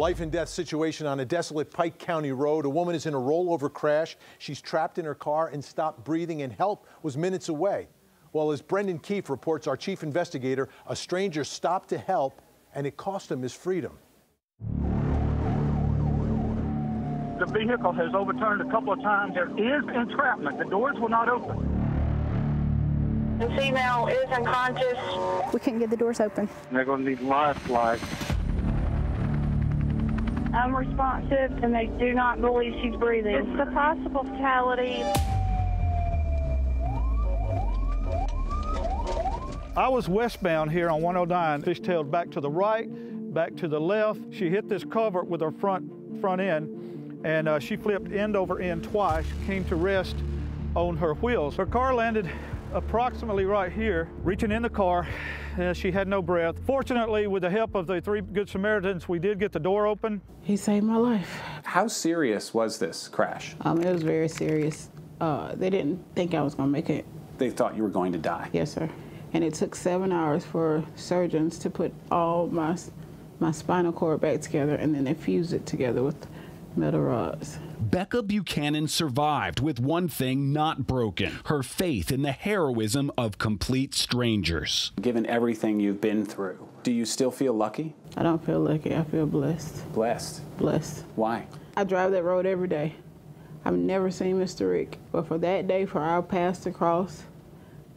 life and death situation on a desolate Pike County road. A woman is in a rollover crash. She's trapped in her car and stopped breathing, and help was minutes away. Well, as Brendan Keefe reports, our chief investigator, a stranger stopped to help, and it cost him his freedom. The vehicle has overturned a couple of times. There is entrapment. The doors will not open. The female is unconscious. We couldn't get the doors open. They're going to need life flight. Unresponsive, and they do not believe she's breathing. It's a possible fatality. I was westbound here on 109, fishtailed back to the right, back to the left. She hit this culvert with her front end, and she flipped end over end twice, came to rest on her wheels. Her car landed approximately right here, reaching in the car. She had no breath. Fortunately, with the help of the 3 good Samaritans, we did get the door open. He saved my life. How serious was this crash? It was very serious. They didn't think I was going to make it. They thought you were going to die? Yes, sir. And it took 7 hours for surgeons to put all my spinal cord back together, and then they fused it together with metal rods. Becca Buchanan survived with one thing not broken: her faith in the heroism of complete strangers. Given everything you've been through, do you still feel lucky? I don't feel lucky. I feel blessed. Blessed? Blessed. Why? I drive that road every day. I've never seen Mr. Rick, but for that day, for our paths to cross,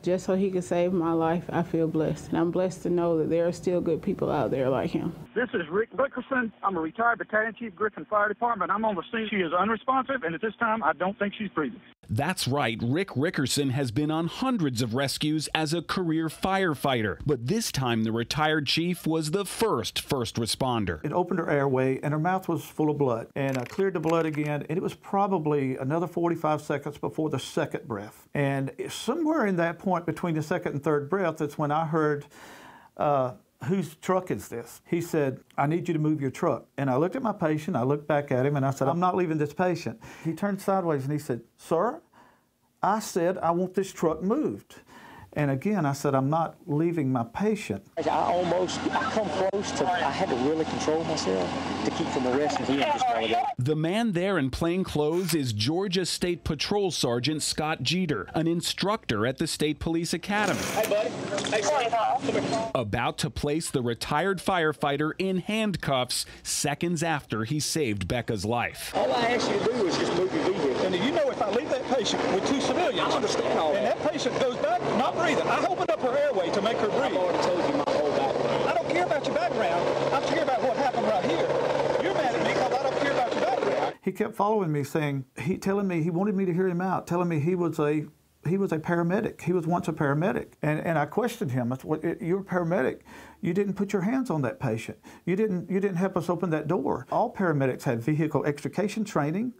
just so he could save my life, I feel blessed. And I'm blessed to know that there are still good people out there like him. This is Rick Rickerson. I'm a retired battalion chief, Griffin Fire Department. I'm on the scene. She is unresponsive, and at this time, I don't think she's breathing. That's right, Rick Rickerson has been on hundreds of rescues as a career firefighter, but this time the retired chief was the first responder. It opened her airway, and her mouth was full of blood, and I cleared the blood again, and it was probably another 45 seconds before the second breath. And somewhere in that point between the second and third breath, that's when I heard, whose truck is this? He said, I need you to move your truck. And I looked at my patient, I looked back at him, and I said, I'm not leaving this patient. He turned sideways and he said, sir, I said I want this truck moved. And again, I said, I'm not leaving my patient. I come close to, I had to really control myself to keep from arresting him just while ago. The man there in plain clothes is Georgia State Patrol Sergeant Scott Jeter, an instructor at the State Police Academy. Hey, buddy. Hey, about to place the retired firefighter in handcuffs seconds after he saved Becca's life. All I asked you to do was just move your vehicle. And you know, if I leave that patient with 2 civilians, I understand all that. And that patient goes back, not breathing, I opened up her airway to make her breathe. I've already told you my whole background. I don't care about your background. I care about what happened right here. You're mad at me because I don't care about your background. He kept following me, saying, telling me he wanted me to hear him out, telling me he was a paramedic. He was once a paramedic. And I questioned him. I said, you're a paramedic. You didn't put your hands on that patient. You didn't help us open that door. All paramedics had vehicle extrication training,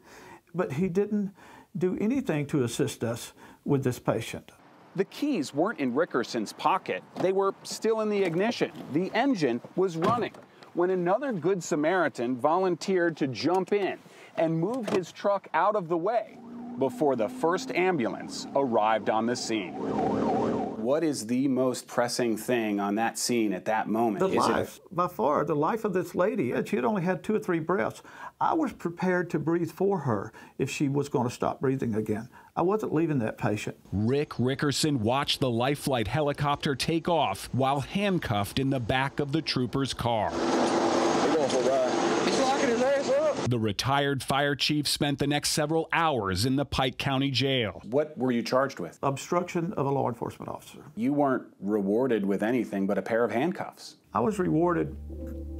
but he didn't do anything to assist us with this patient. The keys weren't in Rickerson's pocket. They were still in the ignition. The engine was running when another Good Samaritan volunteered to jump in and move his truck out of the way before the first ambulance arrived on the scene. What is the most pressing thing on that scene at that moment? The life, by far, the life of this lady. She had only had 2 or 3 breaths. I was prepared to breathe for her if she was going to stop breathing again. I wasn't leaving that patient. Rick Rickerson watched the life flight helicopter take off while handcuffed in the back of the trooper's car. We're going for a ride. He's locking his ass up. The retired fire chief spent the next several hours in the Pike County Jail. What were you charged with? Obstruction of a law enforcement officer. You weren't rewarded with anything but a pair of handcuffs. I was rewarded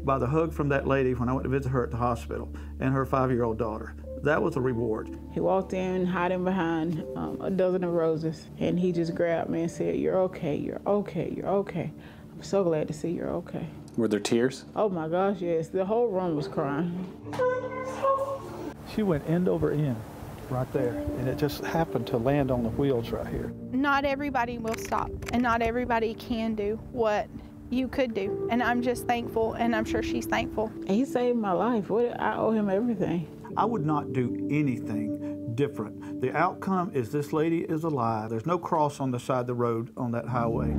by the hug from that lady when I went to visit her at the hospital and her 5-year-old daughter. That was a reward. He walked in, hiding behind a dozen of roses, and he just grabbed me and said, you're okay, you're okay, you're okay. I'm so glad to see you're okay. Were there tears? Oh my gosh, yes. The whole room was crying. She went end over end right there, and it just happened to land on the wheels right here. Not everybody will stop, and not everybody can do what you could do. And I'm just thankful, and I'm sure she's thankful. He saved my life. I owe him everything. I would not do anything different. The outcome is this lady is alive. There's no cross on the side of the road on that highway.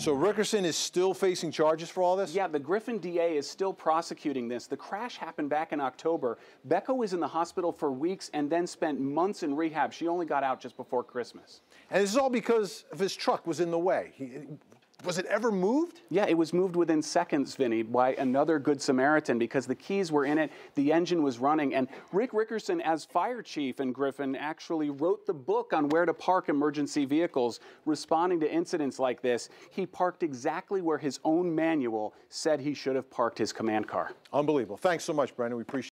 So Rickerson is still facing charges for all this? Yeah, the Griffin DA is still prosecuting this. The crash happened back in October. Becca was in the hospital for weeks and then spent months in rehab. She only got out just before Christmas. And this is all because of his truck was in the way. Was it ever moved? Yeah, it was moved within seconds, Vinny, by another Good Samaritan because the keys were in it, the engine was running, and Rick Rickerson, as fire chief in Griffin, actually wrote the book on where to park emergency vehicles responding to incidents like this. He parked exactly where his own manual said he should have parked his command car. Unbelievable. Thanks so much, Brendan. We appreciate it.